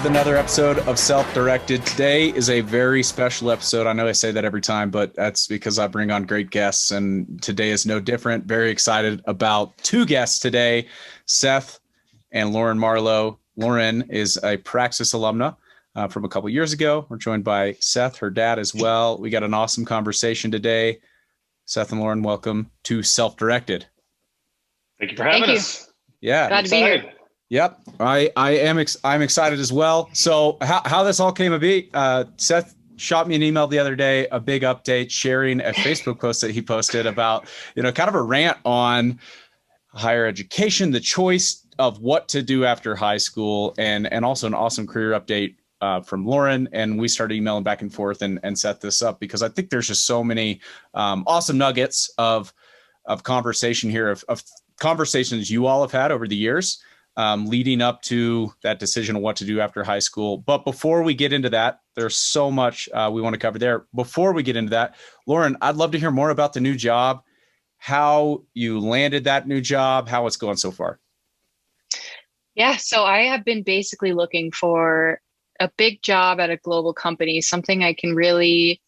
another episode of Self-Directed. Today is a very special episode. I know I say that every time, but that's because I bring on great guests, and today is no different. Very excited about two guests today, Seth and Lauren Marlowe. Lauren is a Praxis Alumna from a couple years ago. We're joined by Seth, her dad, as well. We got an awesome conversation today. Seth and Lauren, welcome to Self-Directed. Thank you for having us. Yeah. Glad to be here. Yep. I'm excited as well. So how this all came to be, Seth shot me an email the other day, a big update, sharing a Facebook post that he posted about, kind of a rant on higher education, the choice of what to do after high school, and also an awesome career update from Lauren. And we started emailing back and forth and set this up because I think there's just so many awesome nuggets of conversation here, of conversations you all have had over the years leading up to that decision of what to do after high school. But before we get into that, there's so much we want to cover there. Before we get into that, Lauren, I'd love to hear more about the new job, how you landed that new job, how it's going so far. Yeah, so I have been basically looking for a big job at a global company, something I can really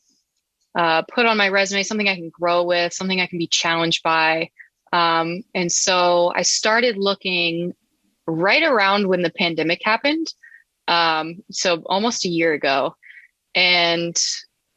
put on my resume, something I can grow with, something I can be challenged by. And so I started looking right around when the pandemic happened. So almost a year ago. And,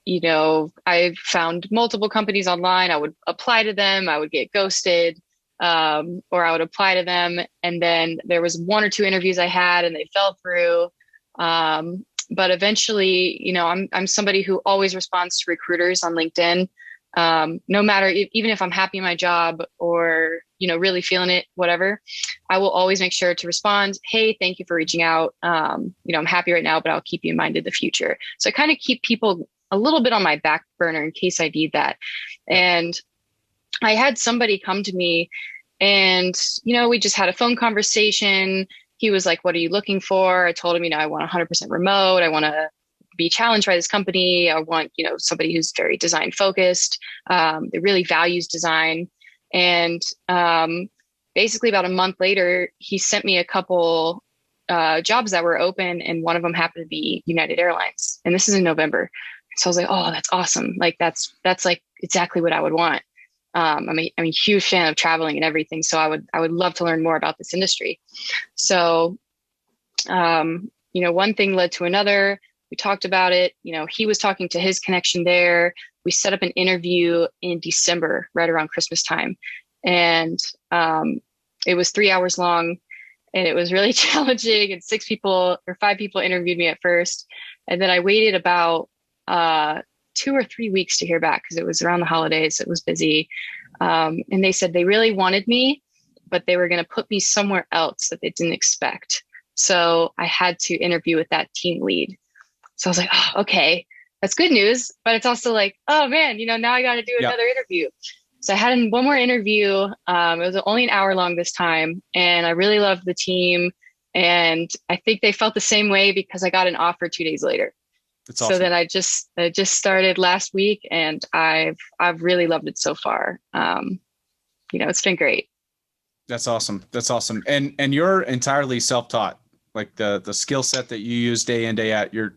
I found multiple companies online. I would apply to them. I would get ghosted, or I would apply to them. And then there was one or two interviews I had and they fell through. But eventually, I'm somebody who always responds to recruiters on LinkedIn. No matter, even if I'm happy in my job or, really feeling it, whatever, I will always make sure to respond. Hey, thank you for reaching out. I'm happy right now, but I'll keep you in mind in the future. So I kind of keep people a little bit on my back burner in case I need that. And I had somebody come to me and, we just had a phone conversation. He was like, what are you looking for? I told him, I want 100% remote. I want to be challenged by this company. I want, somebody who's very design focused, that really values design. And basically about a month later, he sent me a couple jobs that were open, and one of them happened to be United Airlines. And this is in November. So I was like, oh, that's awesome. Like that's like exactly what I would want. I'm a huge fan of traveling and everything. So I would love to learn more about this industry. So, one thing led to another. We talked about it. He was talking to his connection there. We set up an interview in December, right around Christmas time. And it was 3 hours long and it was really challenging. And 5 people interviewed me at first. And then I waited about 2 or 3 weeks to hear back because it was around the holidays. It was busy. And they said they really wanted me, but they were going to put me somewhere else that they didn't expect. So I had to interview with that team lead. So I was like, oh, okay, that's good news. But it's also like, oh man, now I got to do another interview. So I had one more interview. It was only an hour long this time. And I really loved the team. And I think they felt the same way because I got an offer 2 days later. That's awesome. So then I just started last week and I've really loved it so far. It's been great. That's awesome. That's awesome. And you're entirely self-taught, like the skill set that you use day in, day out, you're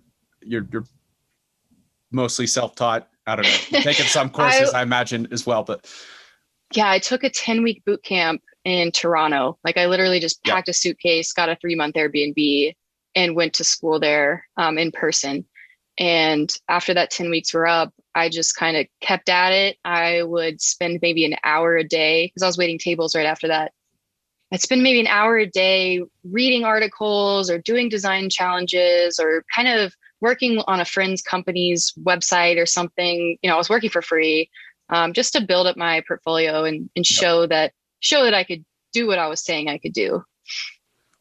mostly self-taught. I don't know. You're taking some courses, I imagine as well, but. Yeah, I took a 10-week boot camp in Toronto. Like I literally just packed a suitcase, got a 3-month Airbnb and went to school there in person. And after that 10 weeks were up, I just kind of kept at it. I would spend maybe an hour a day because I was waiting tables right after that. I'd spend maybe an hour a day reading articles or doing design challenges or kind of working on a friend's company's website or something. I was working for free just to build up my portfolio and show that I could do what I was saying I could do.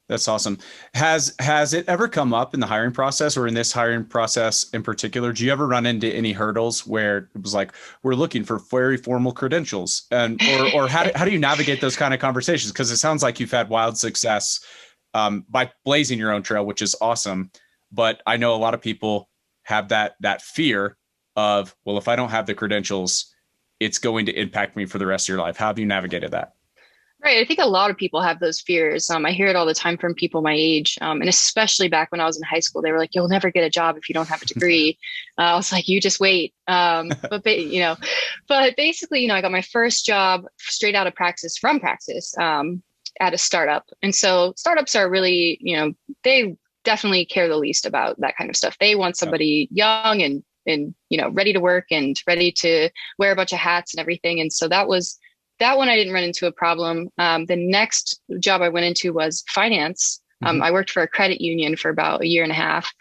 That's awesome. Has it ever come up in the hiring process or in this hiring process in particular? Do you ever run into any hurdles where it was like, we're looking for very formal credentials or how do you navigate those kind of conversations? Because it sounds like you've had wild success by blazing your own trail, which is awesome. But I know a lot of people have that fear of, well, if I don't have the credentials, it's going to impact me for the rest of your life. How have you navigated that? Right. I think a lot of people have those fears. I hear it all the time from people my age. And especially back when I was in high school, they were like, you'll never get a job if you don't have a degree. I was like, you just wait. But basically, I got my first job straight out of Praxis from Praxis at a startup. And so startups are really, they definitely care the least about that kind of stuff. They want somebody young and ready to work and ready to wear a bunch of hats and everything. And so that one I didn't run into a problem. The next job I went into was finance. I worked for a credit union for about a year and a half.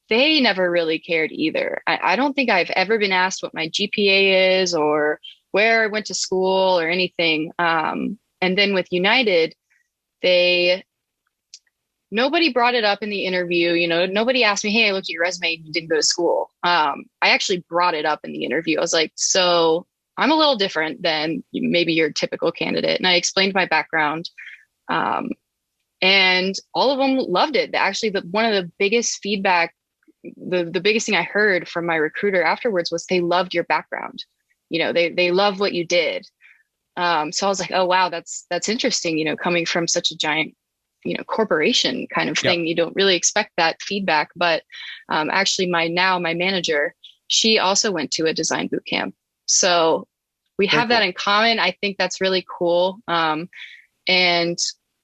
They never really cared either. I don't think I've ever been asked what my GPA is or where I went to school or anything. And then with United, nobody brought it up in the interview. Nobody asked me, hey, I looked at your resume and you didn't go to school. I actually brought it up in the interview. I was like, so I'm a little different than maybe your typical candidate. And I explained my background. And all of them loved it. Actually, one of the biggest feedback, the biggest thing I heard from my recruiter afterwards was they loved your background. They love what you did. So I was like, oh, wow, that's interesting, coming from such a giant, corporation kind of thing. Yep. You don't really expect that feedback. But actually my manager, she also went to a design boot camp. So we have that in common. I think that's really cool. And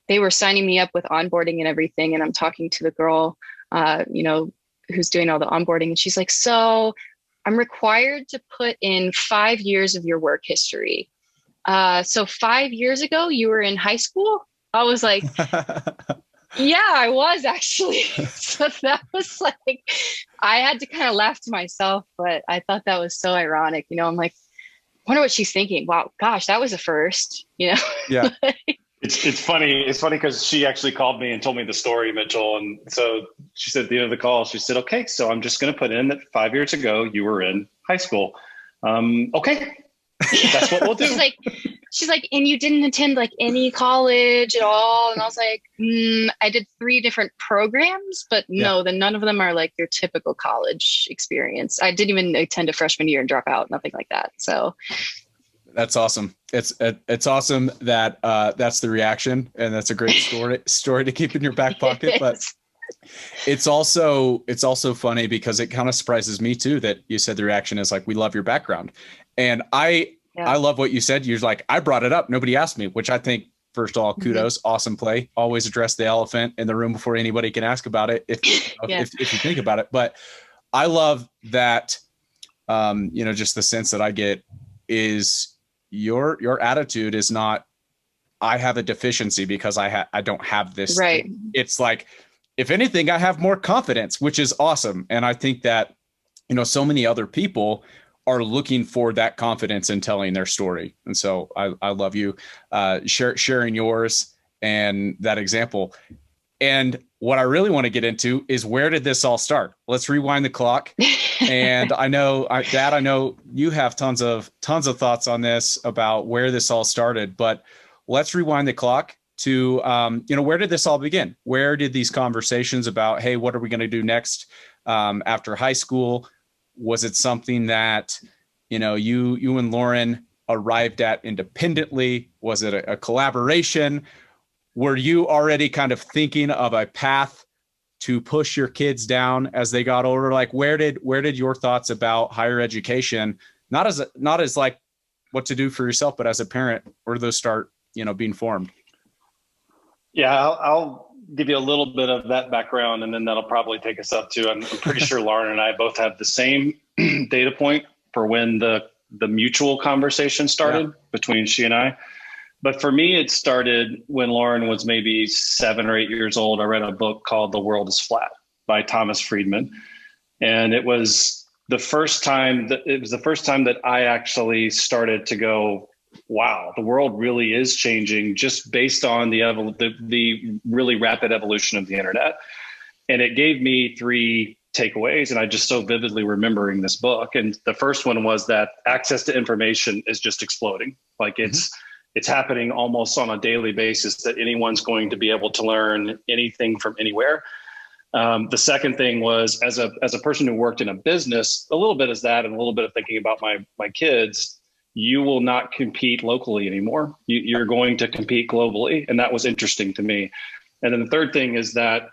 they were signing me up with onboarding and everything. And I'm talking to the girl, who's doing all the onboarding. And she's like, so I'm required to put in 5 years of your work history. So 5 years ago, you were in high school? I was like, yeah, I was actually. So that was like, I had to kind of laugh to myself, but I thought that was so ironic. I'm like, I wonder what she's thinking. Wow, gosh, that was a first, Yeah. It's funny. It's funny because she actually called me and told me the story, Mitchell. And so she said at the end of the call, she said, okay, so I'm just going to put in that 5 years ago, you were in high school. Okay, that's what we'll do. She's like, and you didn't attend like any college at all. And I was like, I did 3 different programs, but no, then none of them are like your typical college experience. I didn't even attend a freshman year and drop out, nothing like that. So that's awesome. It's awesome that that's the reaction, and that's a great story to keep in your back pocket. But it's also funny because it kind of surprises me too that you said the reaction is like, we love your background. And I love what you said. You're like, I brought it up, nobody asked me, which I think, first of all, kudos, awesome play. Always address the elephant in the room before anybody can ask about it, if you think about it. But I love that, just the sense that I get is your attitude is not, I have a deficiency because I don't have this. Right. It's like, if anything, I have more confidence, which is awesome. And I think that, so many other people are looking for that confidence in telling their story. And so I love you sharing yours and that example. And what I really want to get into is, where did this all start? Let's rewind the clock. And I know, Dad, I know you have tons of thoughts on this about where this all started, but let's rewind the clock to, where did this all begin? Where did these conversations about, hey, what are we going to do next after high school? Was it something that, you and Lauren arrived at independently? Was it a collaboration? Were you already kind of thinking of a path to push your kids down as they got older? Like, where did your thoughts about higher education, not as like what to do for yourself, but as a parent, where do those start, being formed? Yeah, I'll give you a little bit of that background, and then that'll probably take us up to, I'm pretty sure Lauren and I both have the same data point for when the mutual conversation started between she and I. But for me, it started when Lauren was maybe 7 or 8 years old. I read a book called The World is Flat by Thomas Friedman. And it was the first time that I actually started to go, wow, the world really is changing just based on the really rapid evolution of the internet. And it gave me 3 takeaways, and I just so vividly remembering this book. And the first one was that access to information is just exploding. Like it's happening almost on a daily basis, that anyone's going to be able to learn anything from anywhere. The second thing was, as a person who worked in a business, a little bit is that, and a little bit of thinking about my kids, you will not compete locally anymore. You're going to compete globally. And that was interesting to me. And then the third thing is that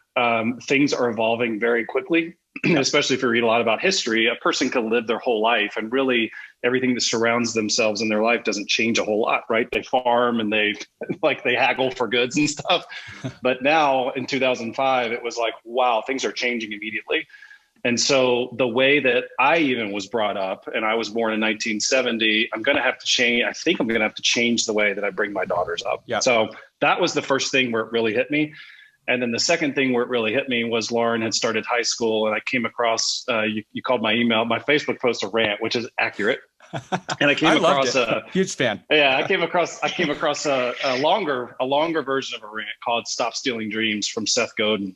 things are evolving very quickly, especially if you read a lot about history. A person could live their whole life and really everything that surrounds themselves in their life doesn't change a whole lot, right? They farm and they haggle for goods and stuff. But now in 2005, it was like, wow, things are changing immediately. And so the way that I even was brought up, and I was born in 1970, I'm going to have to change. I think I'm going to have to change the way that I bring my daughters up. Yeah. So that was the first thing where it really hit me. And then the second thing where it really hit me was Lauren had started high school, and I came across, you called my email, my Facebook post a rant, which is accurate. And I came across a huge fan. Yeah, I came across a longer version of a rant called "Stop Stealing Dreams" from Seth Godin.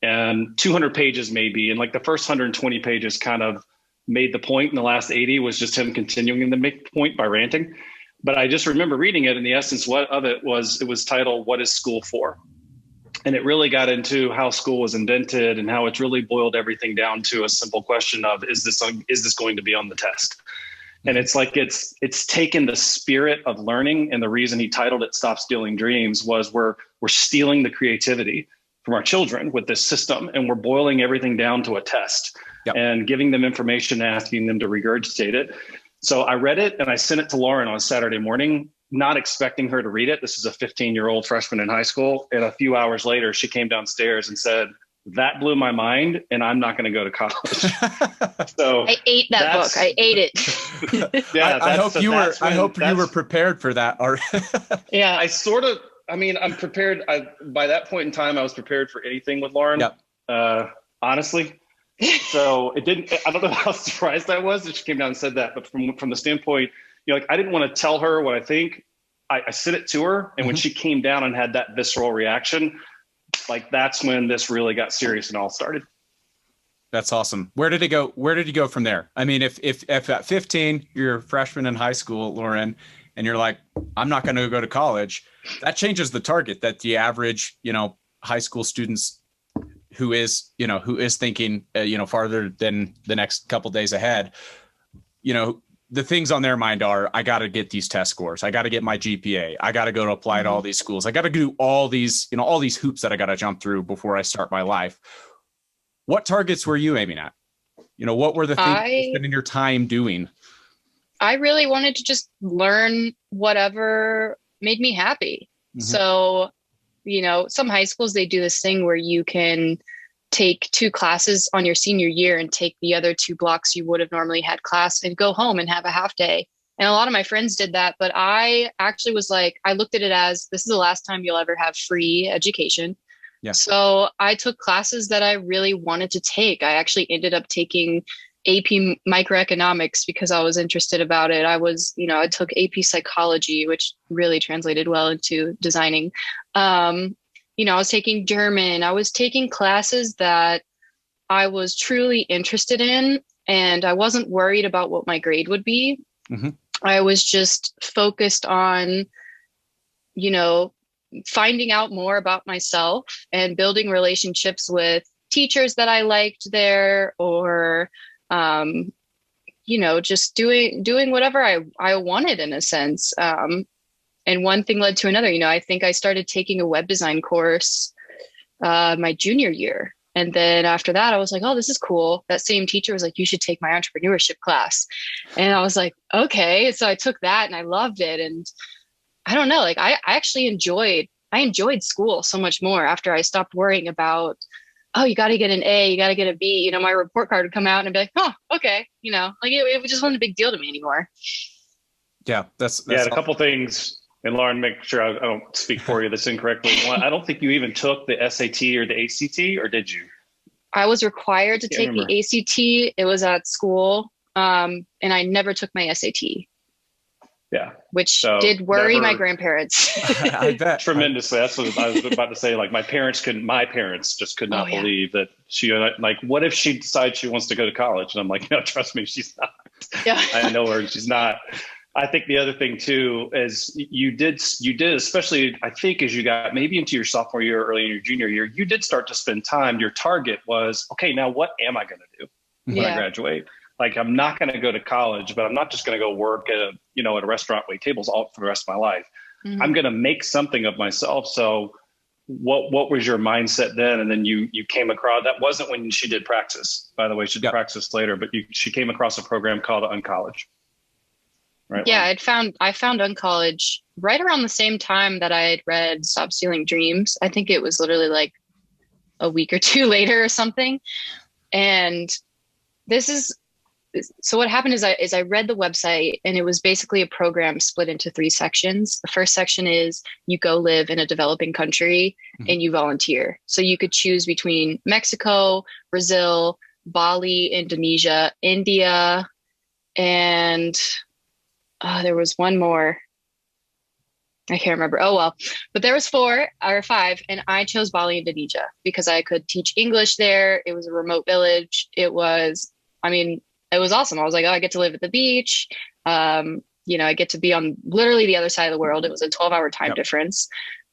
And 200 pages maybe. And like the first 120 pages kind of made the point, and the last 80 was just him continuing to make the point by ranting. But I just remember reading it, and the essence of it was titled, "What is School For?" And it really got into how school was invented and how it's really boiled everything down to a simple question of, is this going to be on the test? And it's like, it's taken the spirit of learning. And the reason he titled it "Stop Stealing Dreams" was we're stealing the creativity from our children with this system, and we're boiling everything down to a test. Yep. And giving them information, asking them to regurgitate it. So I read it and I sent it to Lauren on a Saturday morning, not expecting her to read it. This is a 15-year-old freshman in high school. And a few hours later, she came downstairs and said, "That blew my mind, and I'm not going to go to college." So I ate that book. I ate it. Yeah, I hope you were prepared for that. Yeah, I'm prepared. By that point in time, I was prepared for anything with Lauren. Yep. Honestly. So it didn't. I don't know how surprised I was that she came down and said that. But from the standpoint, I didn't want to tell her what I think. I sent it to her, and when she came down and had that visceral reaction, that's when this really got serious and all started. That's awesome. Where did it go? Where did you go from there? I mean, if at 15 you're a freshman in high school, Lauren, and you're like, "I'm not going to go to college," that changes the target that the average, high school students who is thinking, farther than the next couple days ahead, the things on their mind are, I got to get these test scores. I got to get my GPA. I got to go to apply to all these schools. I got to do all these hoops that I got to jump through before I start my life. What targets were you aiming at? What were the things you were spending your time doing? I really wanted to just learn whatever made me happy. Mm-hmm. So, some high schools, they do this thing where you can take 2 classes on your senior year and take the other 2 blocks you would have normally had class and go home and have a half day. And a lot of my friends did that, but I actually was like, I looked at it as, this is the last time you'll ever have free education. Yeah. So I took classes that I really wanted to take. I actually ended up taking AP microeconomics because I was interested about it. I took AP psychology, which really translated well into designing. I was taking German. I was taking classes that I was truly interested in, and I wasn't worried about what my grade would be. Mm-hmm. I was just focused on, finding out more about myself and building relationships with teachers that I liked there, or just doing whatever I wanted in a sense. And one thing led to another. I think I started taking a web design course my junior year. And then after that, I was like, oh, this is cool. That same teacher was like, you should take my entrepreneurship class. And I was like, okay. So I took that and I loved it. And I don't know, I actually enjoyed school so much more after I stopped worrying about, oh, you got to get an A, you got to get a B. My report card would come out and I'd be like, oh, okay. It just wasn't a big deal to me anymore. Yeah, that's a couple things. And Lauren, make sure I don't speak for you this incorrectly. One, I don't think you even took the SAT or the ACT, or did you? I was required to take the ACT. It was at school, and I never took my SAT. Yeah. Which did worry my grandparents. I bet. Tremendously. That's what I was about to say. My parents just could not believe that she, what if she decides she wants to go to college? And I'm like, no, trust me, she's not. Yeah. I know her and she's not. I think the other thing too is you did, especially I think as you got maybe into your sophomore year, or early in your junior year, you did start to spend time. Your target was, okay, now what am I going to do when I graduate? Like, I'm not going to go to college, but I'm not just going to go work at a restaurant, wait tables all for the rest of my life. Mm-hmm. I'm going to make something of myself. So what was your mindset then? And then you came across, that wasn't when she did Praxis, by the way. She did Praxis later, but she came across a program called Uncollege. Right? Yeah, I found Uncollege right around the same time that I had read Stop Stealing Dreams. I think it was literally like a week or two later or something. And so what happened is I read the website, and it was basically a program split into 3 sections. The first section is you go live in a developing country and you volunteer. So you could choose between Mexico, Brazil, Bali, Indonesia, India, and there was one more. I can't remember. Oh, well, but there was 4 or 5, and I chose Bali, Indonesia, because I could teach English there. It was a remote village. It was awesome. I was like, oh, I get to live at the beach. I get to be on literally the other side of the world. It was a 12-hour time difference.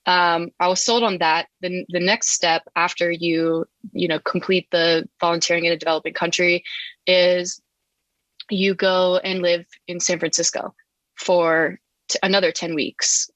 I was sold on that. The next step after you complete the volunteering in a developing country is you go and live in San Francisco for another 10 weeks.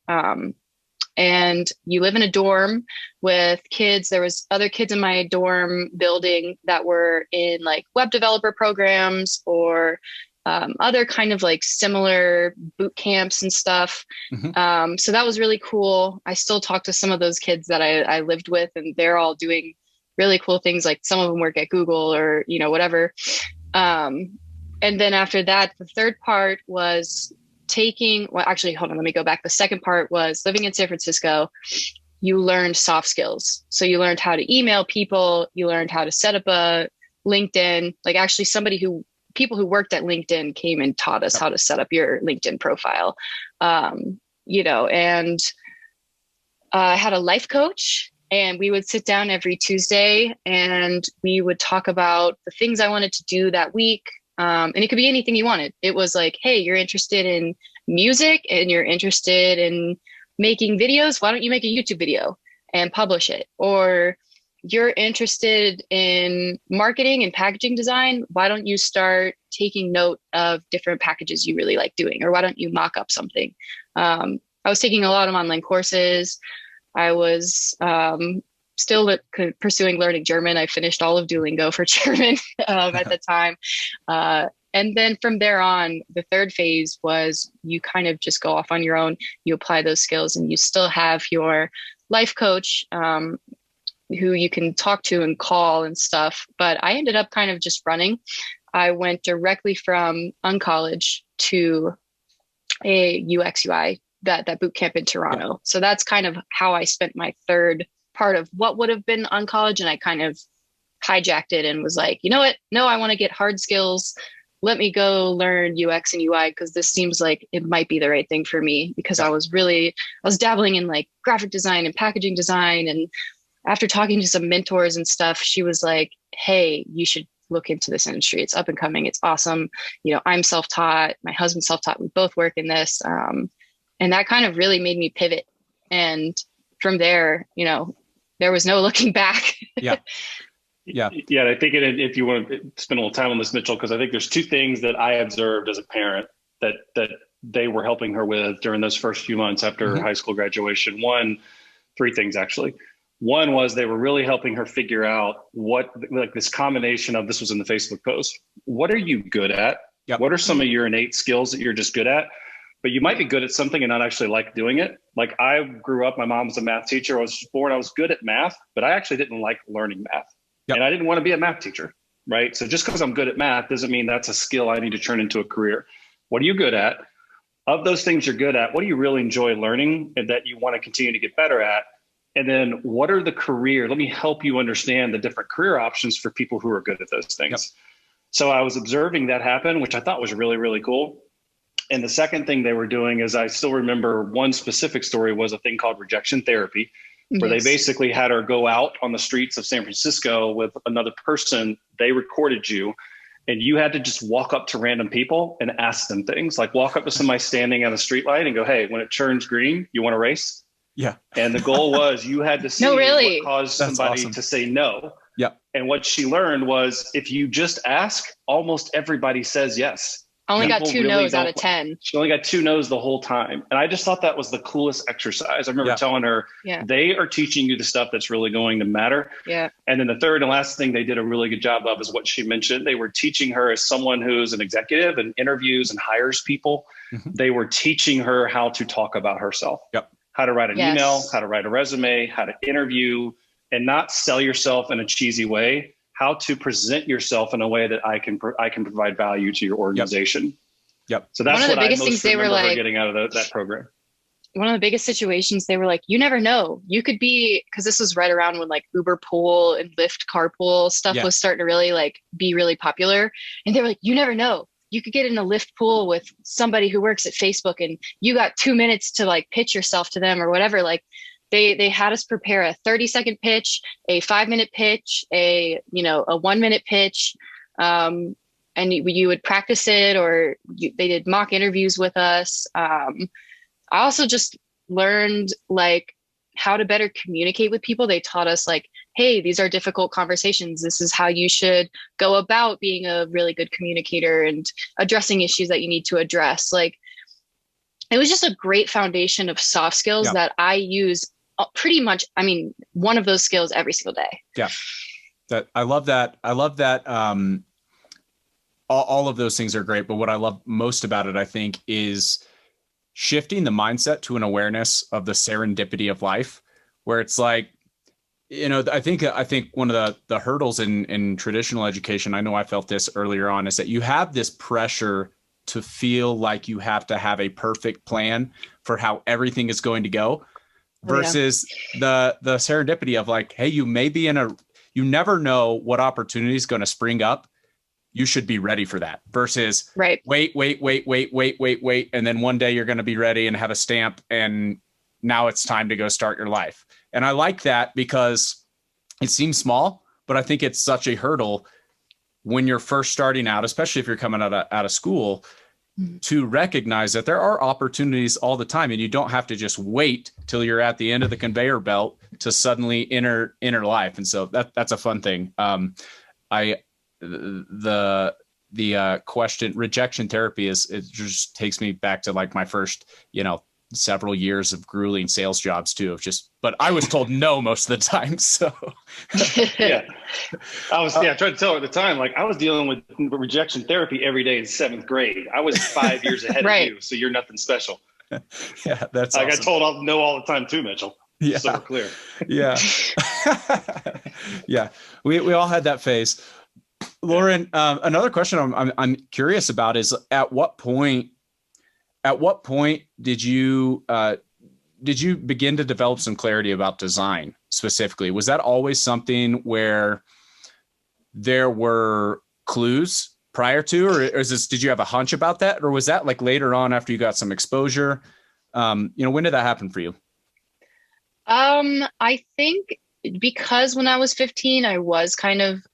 And you live in a dorm with kids. There was other kids in my dorm building that were in like web developer programs or other kind of like similar boot camps and stuff. So that was really cool. I still talk to some of those kids that I lived with, and they're all doing really cool things. Like some of them work at Google or, whatever. And then after that, the third part was hold on, let me go back. The second part was living in San Francisco. You learned soft skills. So you learned how to email people. You learned how to set up a LinkedIn. Like actually people who worked at LinkedIn came and taught us how to set up your LinkedIn profile. And I had a life coach, and we would sit down every Tuesday and we would talk about the things I wanted to do that week. And it could be anything you wanted. It was like, hey, you're interested in music and you're interested in making videos. Why don't you make a YouTube video and publish it? Or you're interested in marketing and packaging design. Why don't you start taking note of different packages you really like doing? Or why don't you mock up something? I was taking a lot of online courses. I was still pursuing learning German. I finished all of Duolingo for German at the time. And then from there on, the third phase was you kind of just go off on your own. You apply those skills, and you still have your life coach who you can talk to and call and stuff. But I ended up kind of just running. I went directly from Uncollege to a UX UI, that boot camp in Toronto. Yeah. So that's kind of how I spent my third part of what would have been Uncollege. And I kind of hijacked it and was like, you know what? No, I want to get hard skills. Let me go learn UX and UI, because this seems like it might be the right thing for me, because I was dabbling in like graphic design and packaging design. And after talking to some mentors and stuff, she was like, hey, you should look into this industry. It's up and coming. It's awesome. I'm self-taught. My husband's self-taught. We both work in this. And that kind of really made me pivot. And from there, there was no looking back. Yeah. I think if you want to spend a little time on this, Mitchell, because I think there's 2 things that I observed as a parent that they were helping her with during those first few months after high school graduation. 3 things actually. One was they were really helping her figure out this combination of, this was in the Facebook post, what are you good at? Yep. What are some of your innate skills that you're just good at? But you might be good at something and not actually like doing it. Like I grew up, my mom was a math teacher. I was good at math, but I actually didn't like learning math. Yep. And I didn't want to be a math teacher, right? So just because I'm good at math doesn't mean that's a skill I need to turn into a career. What are you good at? Of those things you're good at, what do you really enjoy learning and that you want to continue to get better at? And then what are let me help you understand the different career options for people who are good at those things. Yep. So I was observing that happen, which I thought was really, really cool. And the second thing they were doing is, I still remember one specific story was a thing called rejection therapy, where they basically had her go out on the streets of San Francisco with another person. They recorded you, and you had to just walk up to random people and ask them things, like walk up to somebody standing on the street light and go, hey, when it turns green, you want to race? Yeah. And the goal was you had to see what caused somebody to say no. Yeah. And what she learned was if you just ask, almost everybody says yes. Only got People 2 really no's out don't- of 10. She only got 2 no's the whole time. And I just thought that was the coolest exercise. I remember telling her, they are teaching you the stuff that's really going to matter. Yeah. And then the third and last thing they did a really good job of is what she mentioned. They were teaching her as someone who's an executive and interviews and hires people. They were teaching her how to talk about herself, how to write an email, how to write a resume, how to interview, and not sell yourself in a cheesy way, how to present yourself in a way that I can provide value to your organization. So that's one of the biggest I most things they were remember like, getting out of that program. One of the biggest situations they were like, you never know. You could be, because this was right around when like Uber Pool and Lyft Carpool stuff was starting to really like be really popular. And they were like, you never know. You could get in a Lyft pool with somebody who works at Facebook and you got 2 minutes to like pitch yourself to them or whatever. Like they had us prepare a 30-second pitch, a 5-minute pitch, a 1-minute pitch. And you would practice it, or they did mock interviews with us. I also just learned like how to better communicate with people. They taught us like, hey, these are difficult conversations. This is how you should go about being a really good communicator and addressing issues that you need to address. Like, it was just a great foundation of soft skills that I use pretty much. I mean, one of those skills every single day. Yeah. I love that. All of those things are great. But what I love most about it, I think, is shifting the mindset to an awareness of the serendipity of life, where it's like, I think one of the hurdles in traditional education, I know I felt this earlier on, is that you have this pressure to feel like you have to have a perfect plan for how everything is going to go versus the serendipity of like, hey, you may be you never know what opportunity is going to spring up. You should be ready for that versus wait. And then one day you're going to be ready and have a stamp and now it's time to go start your life. And I like that because it seems small, but I think it's such a hurdle when you're first starting out, especially if you're coming out of school, to recognize that there are opportunities all the time. And you don't have to just wait till you're at the end of the conveyor belt to suddenly enter life. And so that's a fun thing. The question, rejection therapy, it just takes me back to like my first, several years of grueling sales jobs too, but I was told no most of the time. So I tried to tell her at the time, like I was dealing with rejection therapy every day in 7th grade. I was 5 years ahead of you. So you're nothing special. Yeah. That's like awesome. I told no all the time too, Mitchell. Yeah. So we're clear. Yeah. Yeah. We all had that phase. Lauren, another question I'm curious about is at what point did you begin to develop some clarity about design specifically? Was that always something where there were clues prior to, or did you have a hunch about that? Or was that like later on after you got some exposure? When did that happen for you? I think because when I was 15, I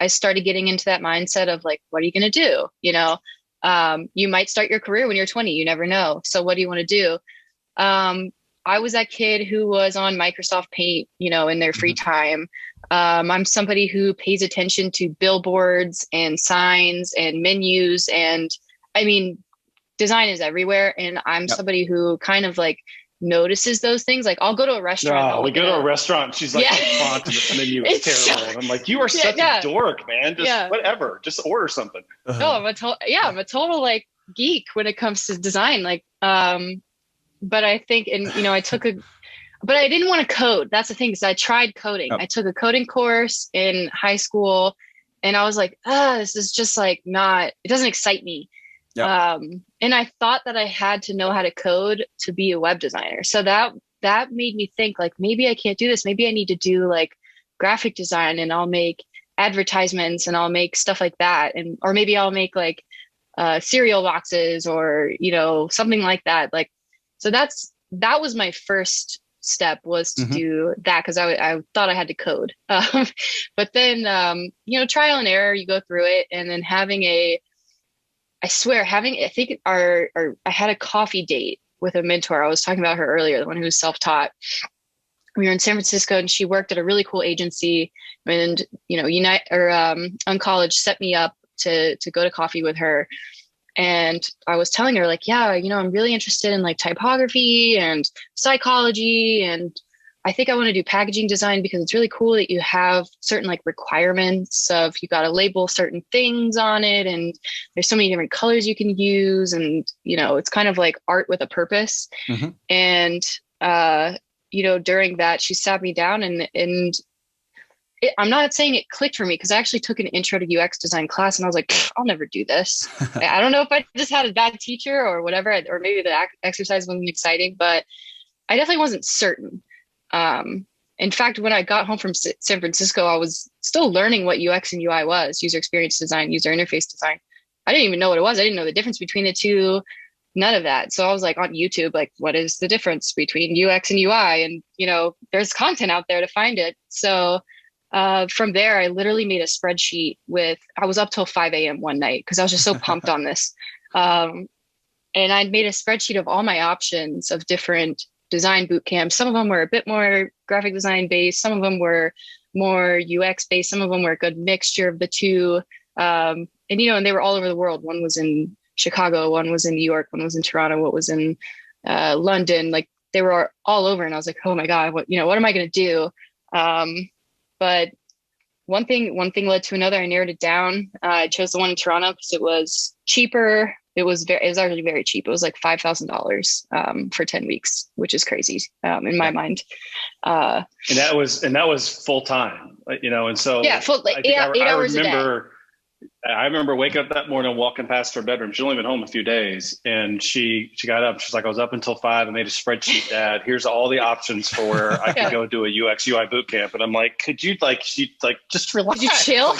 started getting into that mindset of like, what are you going to do? You might start your career when you're 20, you never know. So what do you want to do? I was that kid who was on Microsoft Paint, in their free time. I'm somebody who pays attention to billboards and signs and menus. And I mean, design is everywhere. And I'm somebody who kind of like notices those things. Like I'll go to a restaurant. No, we go to a restaurant. She's like, the font and the menu is terrible. And I'm like, you are such a dork, man. Just whatever. Just order something. No, I'm a total like geek when it comes to design. Like, but I think, but I didn't want to code. That's the thing, because I tried coding. I took a coding course in high school and I was like, this is just like it doesn't excite me. And I thought that I had to know how to code to be a web designer. So that made me think like, maybe I can't do this. Maybe I need to do like graphic design and I'll make advertisements and I'll make stuff like that. Or maybe I'll make like cereal boxes or, something like that. Like, so that was my first step, was to do that, because I thought I had to code. But then, trial and error, you go through it, and then I think I had a coffee date with a mentor. I was talking about her earlier, the one who was self-taught. we were in San Francisco, and she worked at a really cool agency, and, Uncollege set me up to go to coffee with her. And I was telling her, like, yeah, I'm really interested in like typography and psychology. And I think I want to do packaging design because it's really cool that you have certain like requirements of you got to label certain things on it. And there's so many different colors you can use. And, it's kind of like art with a purpose. Mm-hmm. And, during that, she sat me down and I'm not saying it clicked for me, because I actually took an intro to UX design class and I was like, I'll never do this. I don't know if I just had a bad teacher or whatever, or maybe the exercise wasn't exciting, but I definitely wasn't certain. In fact, when I got home from San Francisco, I was still learning what UX and UI was, user experience design, user interface design. I didn't even know what it was. I didn't know the difference between the two, none of that. So I was like on YouTube, like, what is the difference between UX and UI? And, there's content out there to find it. So from there, I literally made a spreadsheet I was up till 5 a.m. one night because I was just so pumped on this. And I'd made a spreadsheet of all my options of different design boot camps. Some of them were a bit more graphic design based. Some of them were more UX based. Some of them were a good mixture of the two. And they were all over the world. One was in Chicago, one was in New York, one was in Toronto, one was in London. Like, they were all over. And I was like, oh my God, what am I going to do? But one thing led to another. I narrowed it down. I chose the one in Toronto because it was cheaper. It was actually very cheap. It was like $5,000 for 10 weeks, which is crazy in my mind. And that was full time, and so full, like 8 hours a day. I remember waking up that morning, walking past her bedroom. She'd only been home a few days, and she got up. She's like, I was up until 5 and made a spreadsheet, Dad. Here's all the options for where I could go do a UX UI boot camp. And I'm like, could you just relax? Could you chill?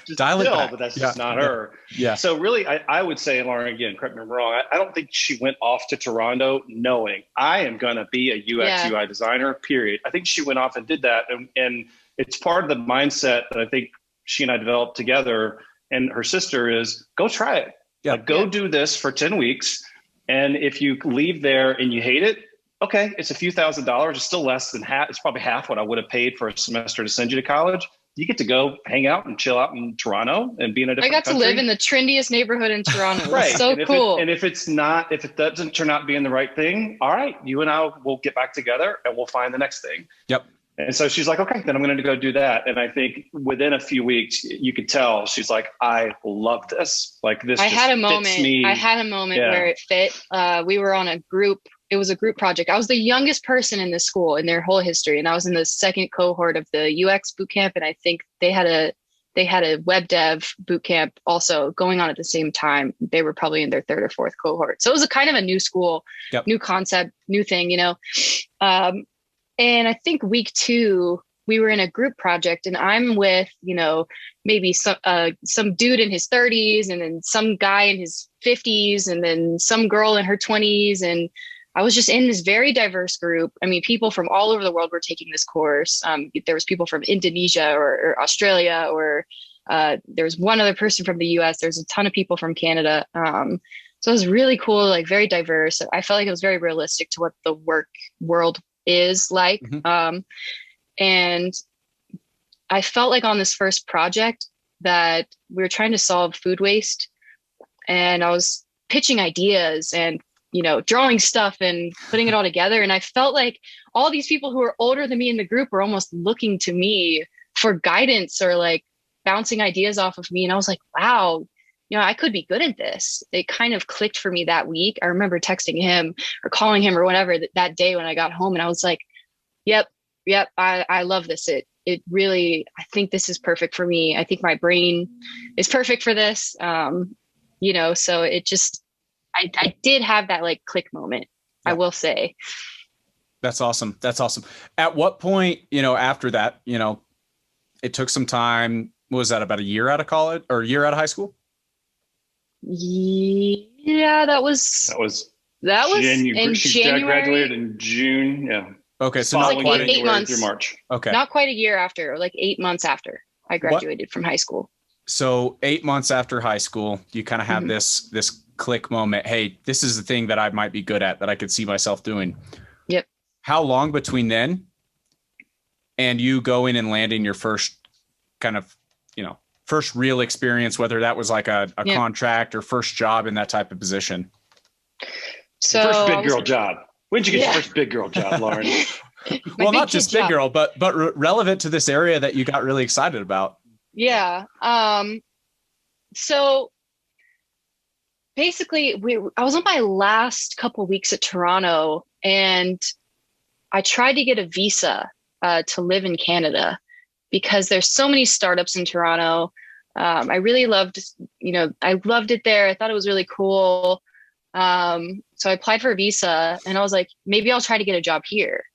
Just dial it back. But that's just not her. Yeah. So really, I would say, Lauren, again, correct me if I'm wrong, I don't think she went off to Toronto knowing I am going to be a UX UI designer, period. I think she went off and did that. And it's part of the mindset that I think she and I developed together, and her sister, is go try it. Yeah. Go do this for 10 weeks. And if you leave there and you hate it, okay, it's a few $1,000s. It's still less than half. It's probably half what I would have paid for a semester to send you to college. You get to go hang out and chill out in Toronto and be in a different country. To live in the trendiest neighborhood in Toronto. Right. It's so cool. If it doesn't turn out being the right thing, all right, you and I will get back together and we'll find the next thing. Yep. And so she's like, okay, then I'm going to go do that. And I think within a few weeks, you could tell she's like, I love this. Like, this. I had a moment where it fit. We were on a group. It was a group project. I was the youngest person in the school in their whole history. And I was in the second cohort of the UX boot camp. And I think they had a web dev boot camp also going on at the same time. They were probably in their third or fourth cohort. So it was a kind of a new school, new concept, new thing, And I think week 2, we were in a group project, and I'm with, maybe some dude in his 30s, and then some guy in his 50s, and then some girl in her 20s. And I was just in this very diverse group. I mean, people from all over the world were taking this course. There was people from Indonesia or Australia, or there was one other person from the US. There's a ton of people from Canada. So it was really cool, like very diverse. I felt like it was very realistic to what the work world is like. Mm-hmm. And I felt like on this first project that we were trying to solve food waste, and I was pitching ideas and, drawing stuff and putting it all together. And I felt like all these people who were older than me in the group were almost looking to me for guidance or like bouncing ideas off of me. And I was like, wow, I could be good at this. It kind of clicked for me that week. I remember texting him or calling him or whatever that day when I got home, and I was like, yep. I love this. It really, I think this is perfect for me. I think my brain is perfect for this. So it just, I did have that like click moment, I will say. That's awesome. At what point, after that, it took some time. What was that, about a year out of college or a year out of high school? Yeah, that was in January. Graduated in June. Yeah. Okay. So not like 8 months through March. Okay. Not quite a year after, like 8 months after I graduated from high school. So 8 months after high school, you kind of have this click moment. Hey, this is the thing that I might be good at, that I could see myself doing. Yep. How long between then and you going and landing your first kind of, first real experience, whether that was like a contract or first job in that type of position? So first big girl job. When did you get your first big girl job, Lauren? Well, not just big girl, but relevant to this area that you got really excited about. Yeah. So basically I was on my last couple weeks at Toronto, and I tried to get a visa to live in Canada because there's so many startups in Toronto. I really loved, I loved it there. I thought it was really cool. So I applied for a visa, and I was like, maybe I'll try to get a job here.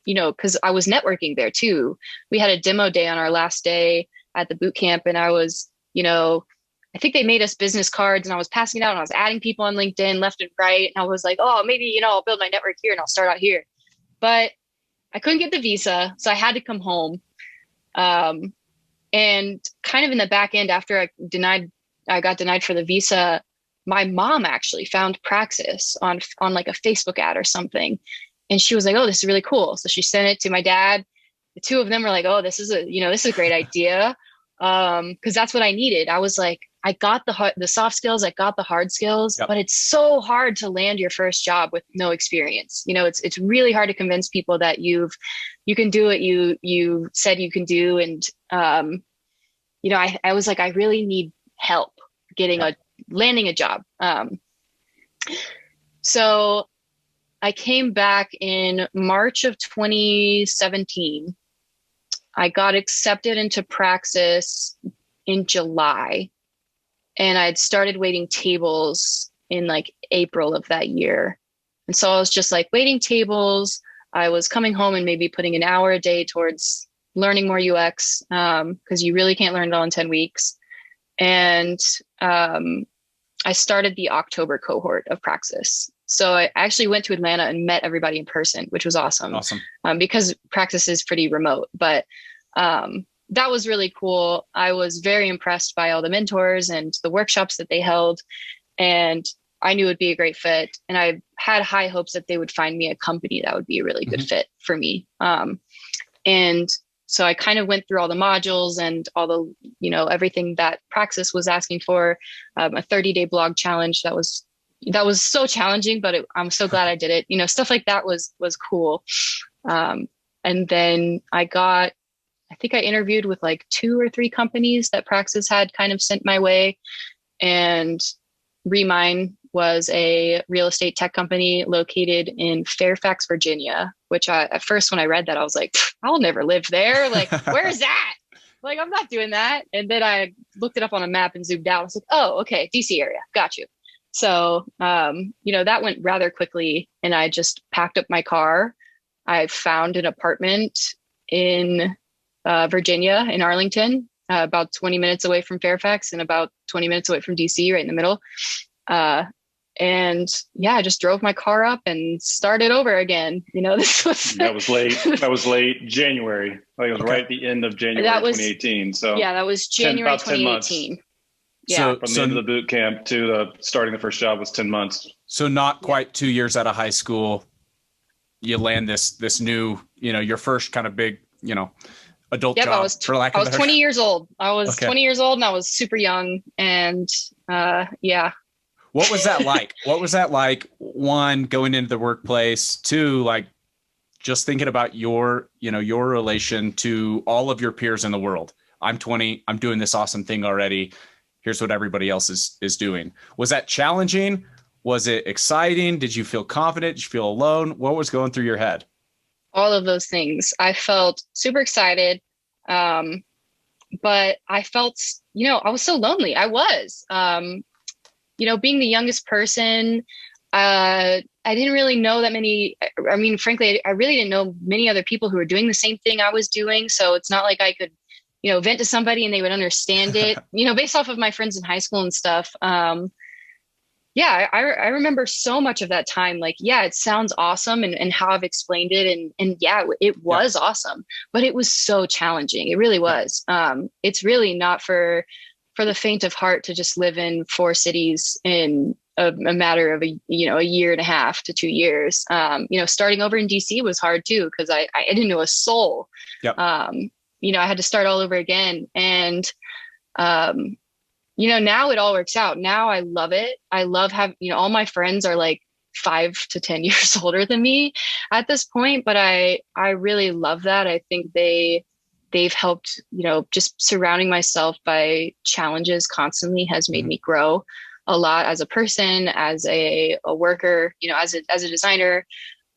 Because I was networking there too. We had a demo day on our last day at the boot camp, and I was, I think they made us business cards, and I was passing it out, and I was adding people on LinkedIn left and right. And I was like, oh, maybe, I'll build my network here and I'll start out here. But I couldn't get the visa, so I had to come home. And kind of in the back end, after I got denied for the visa, my mom actually found Praxis on like a Facebook ad or something. And she was like, oh, this is really cool. So she sent it to my dad. The two of them were like, oh, this is a great idea. Cause that's what I needed. I was like, I got the soft skills, I got the hard skills, but it's so hard to land your first job with no experience. It's really hard to convince people that you can do what you said you can do. And, I was like, I really need help landing a job. So I came back in March of 2017. I got accepted into Praxis in July, and I'd started waiting tables in like April of that year. And so I was just like waiting tables. I was coming home and maybe putting an hour a day towards learning more UX, because you really can't learn it all in 10 weeks. And I started the October cohort of Praxis. So I actually went to Atlanta and met everybody in person, which was awesome. Because Praxis is pretty remote, but that was really cool. I was very impressed by all the mentors and the workshops that they held, and I knew it'd be a great fit. And I had high hopes that they would find me a company that would be a really good fit for me. And so I kind of went through all the modules and all the, everything that Praxis was asking for, a 30-day blog challenge. That was so challenging, but I'm so glad I did it. Stuff like that was cool. And then I think I interviewed with like 2 or 3 companies that Praxis had kind of sent my way. And Remine was a real estate tech company located in Fairfax, Virginia, which at first when I read that, I was like, I'll never live there. Like, where's that? Like, I'm not doing that. And then I looked it up on a map and zoomed out. I was like, oh, okay, DC area. Got you. So, that went rather quickly, and I just packed up my car. I found an apartment in Virginia, in Arlington, about 20 minutes away from Fairfax and about 20 minutes away from DC, right in the middle. And I just drove my car up and started over again. That was late. That was late January. I think it was right at the end of January 2018. So that was January 2018. Yeah. From the end of the boot camp to the starting the first job was 10 months. So not quite 2 years out of high school, you land this new, your first kind of big, adult job. I was 20 years old. I was 20 years old, and I was super young. And What was that like? What was that like? 1, going into the workplace. 2, like just thinking about your relation to all of your peers in the world. I'm 20. I'm doing this awesome thing already. Here's what everybody else is doing. Was that challenging? Was it exciting? Did you feel confident? Did you feel alone? What was going through your head? All of those things. I felt super excited. But I felt, I was so lonely. I was, being the youngest person, I didn't really know that many. I mean, frankly, I really didn't know many other people who were doing the same thing I was doing. So it's not like I could, vent to somebody and they would understand it, based off of my friends in high school and stuff. I remember so much of that time. Like, it sounds awesome and how I've explained it. And it was awesome, but it was so challenging. It really was. It's really not for the faint of heart to just live in 4 cities in a matter of a year and a half to 2 years. Starting over in DC was hard too, because I didn't know a soul. Yep. I had to start all over again. And, now it all works out. Now I love it. I love having, all my friends are like 5 to 10 years older than me at this point, but I really love that. I think they've helped, just surrounding myself by challenges constantly has made me grow a lot as a person, as a worker, as a designer.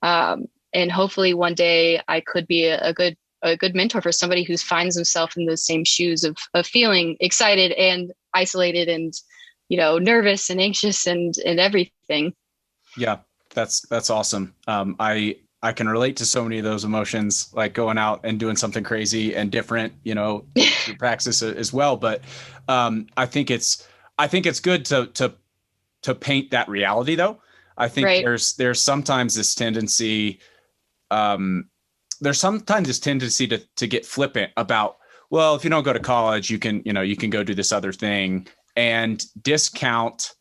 And hopefully one day I could be a good mentor for somebody who finds himself in those same shoes of feeling excited and isolated and, nervous and anxious and everything. Yeah, that's awesome. I can relate to so many of those emotions, like going out and doing something crazy and different, through Praxis as well. But I think it's good to paint that reality, though. I think right. there's sometimes this tendency, to get flippant about, well, if you don't go to college, you can go do this other thing, and discount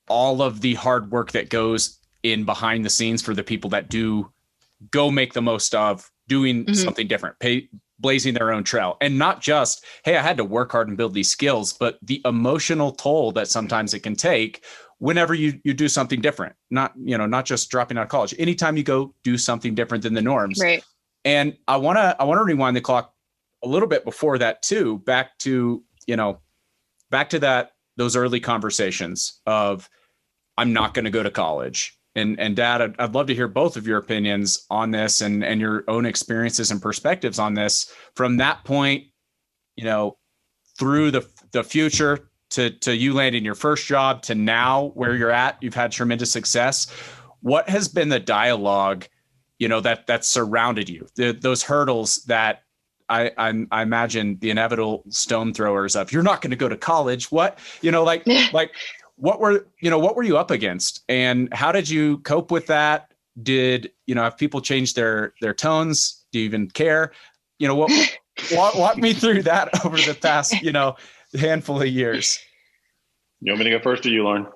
all of the hard work that goes in behind the scenes for the people that do go make the most of doing something different, blazing their own trail. And not just, hey, I had to work hard and build these skills, but the emotional toll that sometimes it can take whenever you do something different, not just dropping out of college, anytime you go do something different than the norms. Right. And I want to rewind the clock a little bit before that too, back to those early conversations of, I'm not going to go to college. And Dad, I'd love to hear both of your opinions on this and your own experiences and perspectives on this from that point, through the future to you landing your first job to now where you're at. You've had tremendous success. What has been the dialogue, that surrounded you, those hurdles that I imagine the inevitable stone throwers of, you're not going to go to college. What, what were you up against, and how did you cope with that? Did, have people change their tones? Do you even care? Walk me through that over the past, handful of years. You want me to go first or you, Lauren?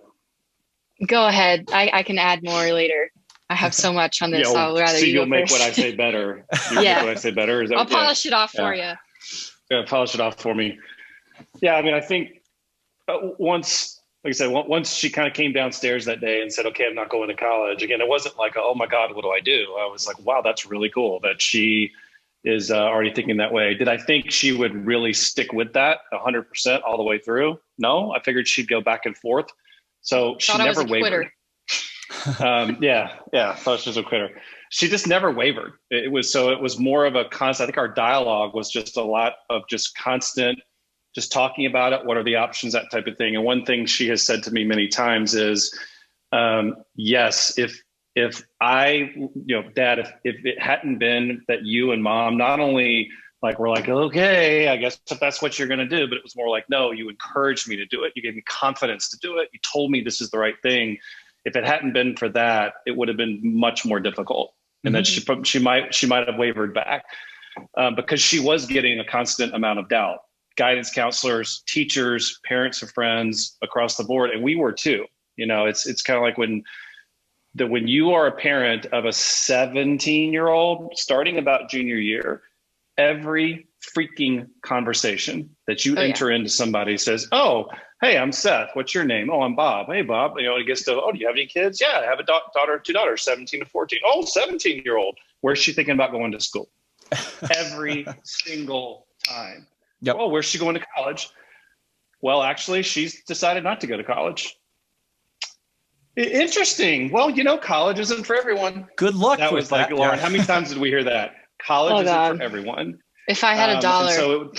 Go ahead. I can add more later. I have so much on this. I'll rather you'll make what I say better. Make what I say better. I'll polish it off for you. Yeah, polish it off for me. Yeah, I mean, I think once she kind of came downstairs that day and said, okay, I'm not going to college. Again, it wasn't like, oh my God, what do I do? I was like, wow, that's really cool that she is already thinking that way. Did I think she would really stick with that 100% all the way through? No, I figured she'd go back and forth. So she never wavered. Thought she was a quitter. She just never wavered. It was more of a constant. I think our dialogue was just a lot of just constant, just talking about it. What are the options, that type of thing. And one thing she has said to me many times is, yes, if I, Dad, if it hadn't been that you and Mom, not only were like, okay, I guess if that's what you're going to do, but it was more like, no, you encouraged me to do it. You gave me confidence to do it. You told me this is the right thing. If it hadn't been for that, it would have been much more difficult. And then she might have wavered back because she was getting a constant amount of doubt. Guidance counselors, teachers, parents of friends across the board. And we were too. It's kind of like when you are a parent of a 17-year-old starting about junior year, every freaking conversation that you enter into somebody says, oh, hey, I'm Seth. What's your name? Oh, I'm Bob. Hey, Bob. It gets to, oh, do you have any kids? Yeah, I have a daughter, 2 daughters, 17 and 14. Oh, 17-year-old. Where's she thinking about going to school? Every single time. Yep. Oh, where's she going to college? Well, actually, she's decided not to go to college. Interesting. Well, college isn't for everyone. Good luck. That was like, Lauren, how many times did we hear that? College isn't for everyone. If I had a dollar. So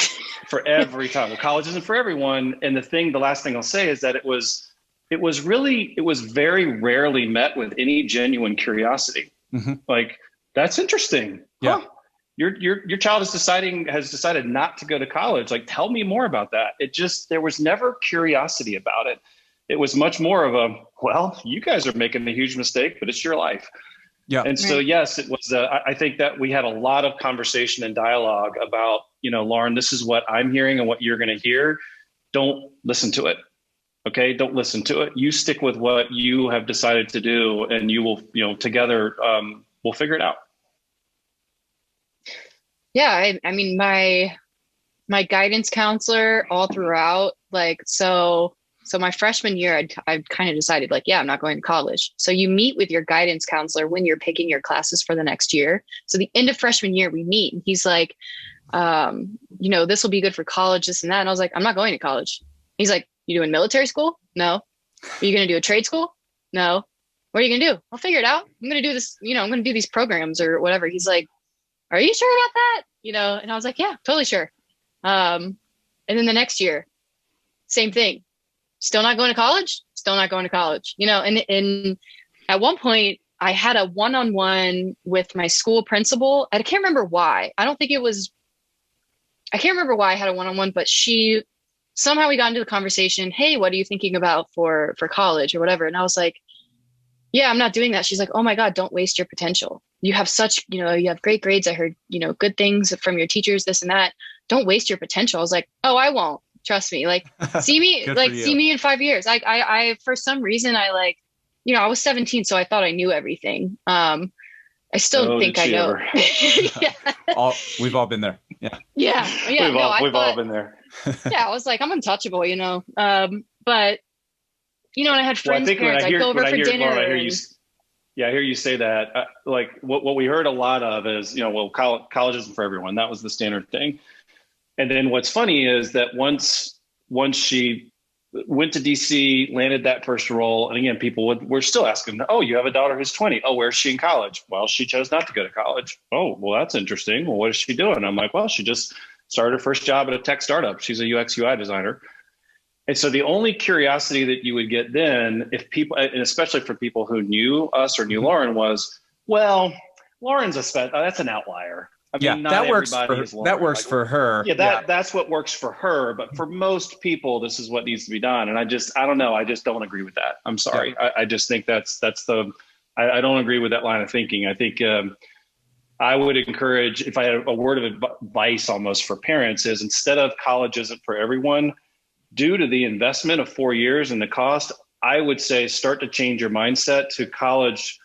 for every time. Well, college isn't for everyone. And the last thing I'll say is that it was very rarely met with any genuine curiosity. Mm-hmm. Like, that's interesting. Yeah. Huh? Your child has decided not to go to college. Like, tell me more about that. There was never curiosity about it. It was much more of a, well, you guys are making a huge mistake, but it's your life. Yeah. And so, yes, it was, I think that we had a lot of conversation and dialogue about, Lauren, this is what I'm hearing and what you're going to hear. Don't listen to it. Okay. Don't listen to it. You stick with what you have decided to do, and you will, together, we'll figure it out. Yeah. I mean, my guidance counselor all throughout, like, so my freshman year, I'd kind of decided like, yeah, I'm not going to college. So you meet with your guidance counselor when you're picking your classes for the next year. So the end of freshman year, we meet and he's like, this will be good for college, this and that. And I was like, I'm not going to college. He's like, you doing military school? No. Are you going to do a trade school? No. What are you going to do? I'll figure it out. I'm going to do this, I'm going to do these programs or whatever. He's like, are you sure about that? And I was like, yeah, totally sure. And then the next year, same thing. Still not going to college, still not going to college, and at one point I had a one-on-one with my school principal. I can't remember why. I can't remember why I had a one-on-one, but somehow we got into the conversation. Hey, what are you thinking about for college or whatever? And I was like, yeah, I'm not doing that. She's like, oh my God, don't waste your potential. You have such, you have great grades. I heard, good things from your teachers, this and that. Don't waste your potential. I was like, oh, I won't. Trust me. Like, see me in 5 years. I for some reason, I was 17, so I thought I knew everything. I still think I know. Yeah. We've all been there. Yeah. Yeah. We've all been there. Yeah. I was like, I'm untouchable, but, and I had friends' parents. I'd go over for dinner. Lauren, I hear you say that. What we heard a lot of is, college isn't for everyone. That was the standard thing. And then what's funny is that once she went to DC, landed that first role, and again, people were still asking, oh, you have a daughter who's 20. Oh, where's she in college? Well, she chose not to go to college. Oh, well, that's interesting. Well, what is she doing? I'm like, well, she just started her first job at a tech startup. She's a UX UI designer. And so the only curiosity that you would get then, if people, and especially for people who knew us or knew Lauren, was, well, Lauren's that's an outlier. I mean, that works for her. Yeah, that's what works for her. But for most people, this is what needs to be done. And I don't know. I just don't agree with that. I'm sorry. Yeah. I just think I don't agree with that line of thinking. I think I would encourage, if I had a word of advice almost for parents, is instead of college isn't for everyone, due to the investment of 4 years and the cost, I would say start to change your mindset to college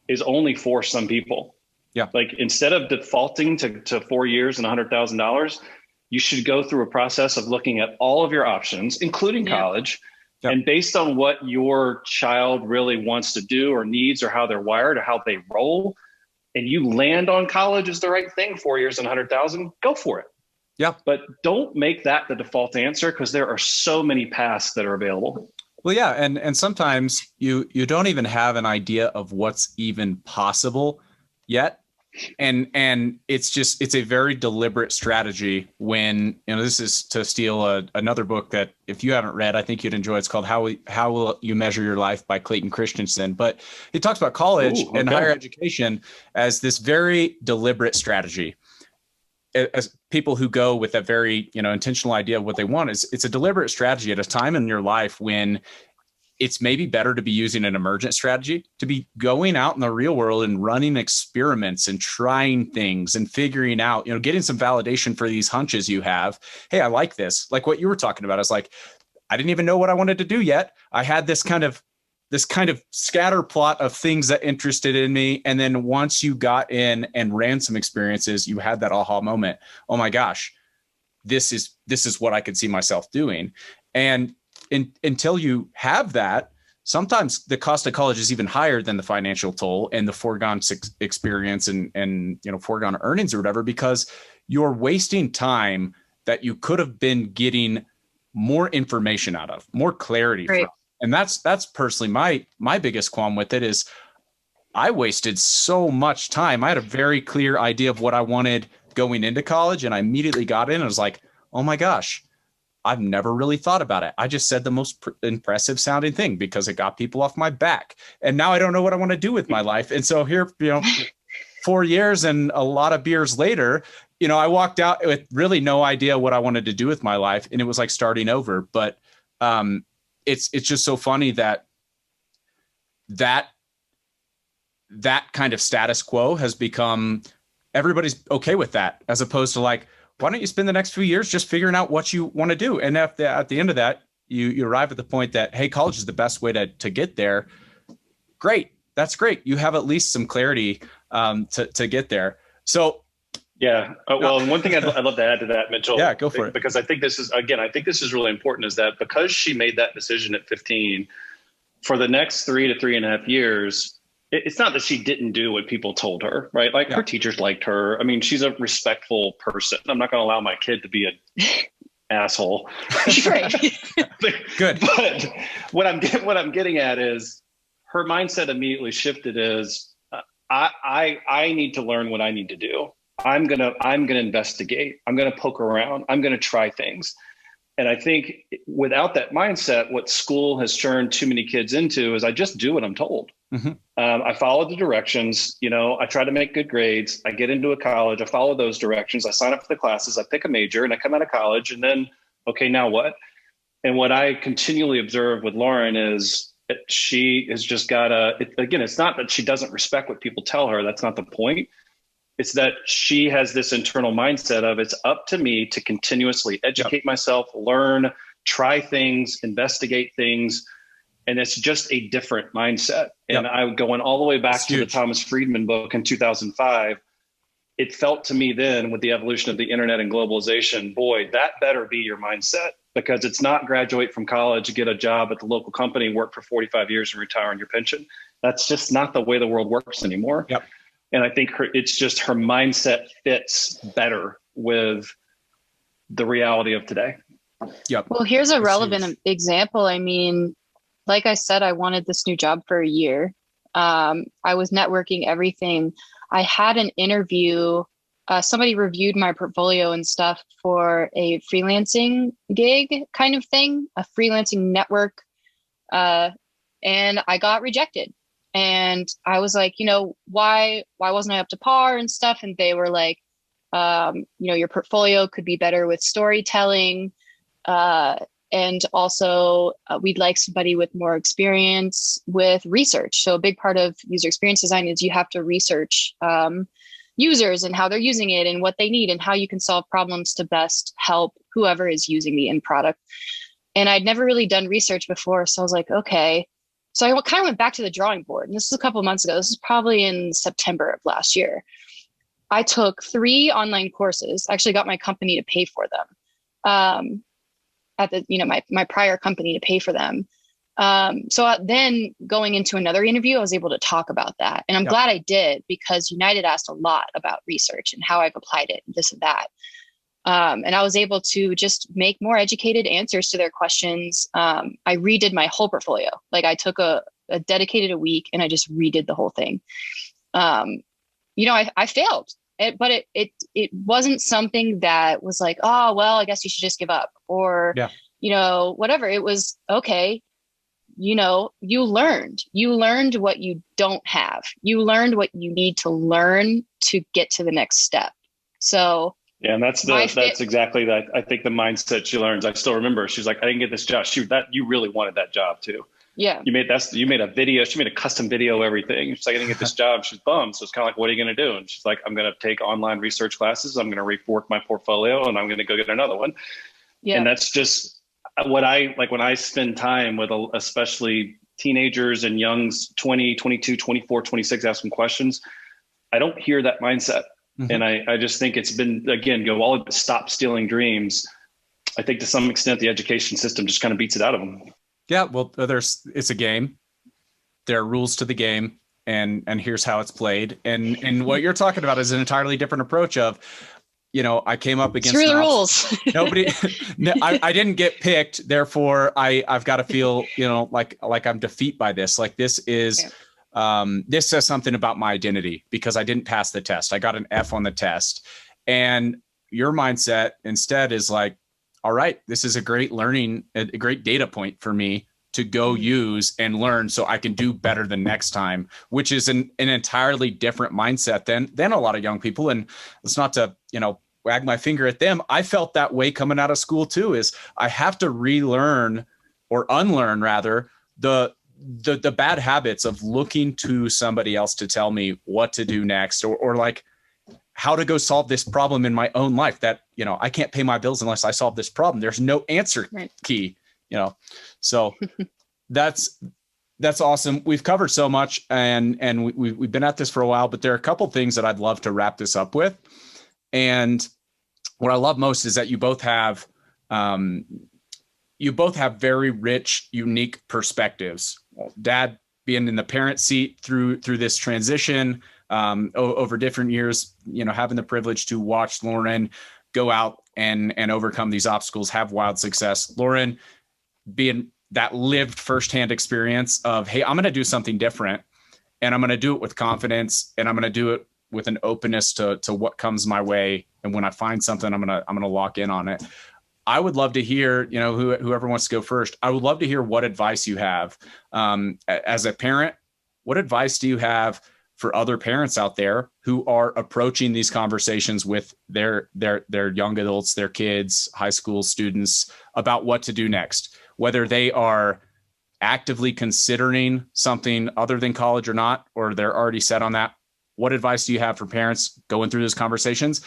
is only for some people. Yeah. Like instead of defaulting to 4 years and $100,000, you should go through a process of looking at all of your options, including college. Yeah. And based on what your child really wants to do or needs or how they're wired or how they roll, and you land on college is the right thing, 4 years and $100,000, go for it. Yeah. But don't make that the default answer, because there are so many paths that are available. Well, yeah. And sometimes you don't even have an idea of what's even possible yet. And it's a very deliberate strategy when, this is to steal another book that if you haven't read, I think you'd enjoy. It's called How Will You Measure Your Life by Clayton Christensen. But he talks about college and higher education as this very deliberate strategy. As people who go with a very, intentional idea of what they want, it's a deliberate strategy at a time in your life when it's maybe better to be using an emergent strategy, to be going out in the real world and running experiments and trying things and figuring out, getting some validation for these hunches you have. Hey, I like this. Like what you were talking about. It's like, I didn't even know what I wanted to do yet. I had this kind of scatter plot of things that interested in me. And then once you got in and ran some experiences, you had that aha moment. Oh my gosh, this is what I could see myself doing. And until you have that, sometimes the cost of college is even higher than the financial toll and the foregone experience and foregone earnings or whatever, because you're wasting time that you could have been getting more information out of, more clarity from. And that's personally my biggest qualm with it is I wasted so much time. I had a very clear idea of what I wanted going into college, and I immediately got in and was like, oh my gosh, I've never really thought about it. I just said the most impressive sounding thing because it got people off my back. And now I don't know what I want to do with my life. And so here, 4 years and a lot of beers later, I walked out with really no idea what I wanted to do with my life. And it was like starting over. But it's just so funny that kind of status quo has become, everybody's okay with that, as opposed to like, why don't you spend the next few years just figuring out what you want to do? And at the end of that, you arrive at the point that, hey, college is the best way to get there. Great. That's great. You have at least some clarity to get there. So yeah. Well, one thing I'd love to add to that, Mitchell. Yeah, go for it. Because I think this is really important, is that because she made that decision at 15, for the next 3 to 3.5 years, it's not that she didn't do what people told her, right? Like her teachers liked her. I mean, she's a respectful person. I'm not going to allow my kid to be an asshole. Right. Good. But what I'm getting at is her mindset immediately shifted is I need to learn what I need to do. I'm gonna investigate. I'm gonna poke around. I'm gonna try things. And I think without that mindset, what school has turned too many kids into is I just do what I'm told. Mm-hmm. I follow the directions. I try to make good grades. I get into a college. I follow those directions. I sign up for the classes. I pick a major, and I come out of college. And then, okay, now what? And what I continually observe with Lauren is that she has just got again, it's not that she doesn't respect what people tell her. That's not the point. It's that she has this internal mindset of it's up to me to continuously educate myself, learn, try things, investigate things. And it's just a different mindset. And I'm going all the way back to the Thomas Friedman book in 2005. It felt to me then, with the evolution of the internet and globalization, boy, that better be your mindset, because it's not graduate from college, get a job at the local company, work for 45 years and retire on your pension. That's just not the way the world works anymore. Yep. And I think it's just her mindset fits better with the reality of today. Yep. Well, here's a relevant example. I mean, like I said, I wanted this new job for a year. I was networking everything. I had an interview. Somebody reviewed my portfolio and stuff for a freelancing gig kind of thing, a freelancing network. And I got rejected. And I was like, why wasn't I up to par and stuff? And they were like, your portfolio could be better with storytelling. And also we'd like somebody with more experience with research. So a big part of user experience design is you have to research users and how they're using it and what they need and how you can solve problems to best help whoever is using the end product. And I'd never really done research before. So I was like, okay. So I kind of went back to the drawing board. And this is a couple of months ago. This is probably in September of last year. I took 3 online courses, actually got my company to pay for them. At the, my prior company to pay for them. So then going into another interview, I was able to talk about that. And I'm glad I did, because United asked a lot about research and how I've applied it, and this and that. And I was able to just make more educated answers to their questions. I redid my whole portfolio. Like I took a dedicated a week and I just redid the whole thing. I failed. But it wasn't something that was like, oh, well, I guess you should just give up, or, whatever. It was, okay, you learned what you don't have. You learned what you need to learn to get to the next step. So yeah, and that's exactly that. I think the mindset she learns. I still remember she's like, I didn't get this job. You really wanted that job too. Yeah. You made a video. She made a custom video, everything. She's like, I didn't get this job. She's bummed. So it's kind of like, what are you going to do? And she's like, I'm going to take online research classes. I'm going to rework my portfolio, and I'm going to go get another one. Yeah. And that's just what I like when I spend time with especially teenagers and youngs, 20, 22, 24, 26, asking questions. I don't hear that mindset. Mm-hmm. And I just think it's been, again, all stop stealing dreams. I think to some extent, the education system just kind of beats it out of them. Yeah, well, it's a game. There are rules to the game, and here's how it's played. And what you're talking about is an entirely different approach of, I came up against screw the rules. Nobody, I didn't get picked. Therefore, I've got to feel, like I'm defeat by this. Like this is, this says something about my identity because I didn't pass the test. I got an F on the test, and your mindset instead is like, all right, this is a great data point for me to go use and learn so I can do better the next time, which is an entirely different mindset than a lot of young people. And it's not to, wag my finger at them. I felt that way coming out of school too, is I have to relearn or unlearn rather the bad habits of looking to somebody else to tell me what to do next, or like how to go solve this problem in my own life that, I can't pay my bills unless I solve this problem. There's no answer key So that's awesome. We've covered so much, and we've been at this for a while, but there are a couple things that I'd love to wrap this up with. And what I love most is that you both have very rich, unique perspectives. Well, Dad being in the parent seat through this transition over different years, having the privilege to watch Lauren go out and overcome these obstacles, have wild success. Lauren being that lived firsthand experience of, hey, I'm going to do something different, and I'm going to do it with confidence, and I'm going to do it with an openness to what comes my way. And when I find something, I'm going to lock in on it. I would love to hear, whoever wants to go first, I would love to hear what advice you have as a parent. What advice do you have for other parents out there who are approaching these conversations with their young adults, their kids, high school students about what to do next, whether they are actively considering something other than college or not, or they're already set on that? What advice do you have for parents going through those conversations?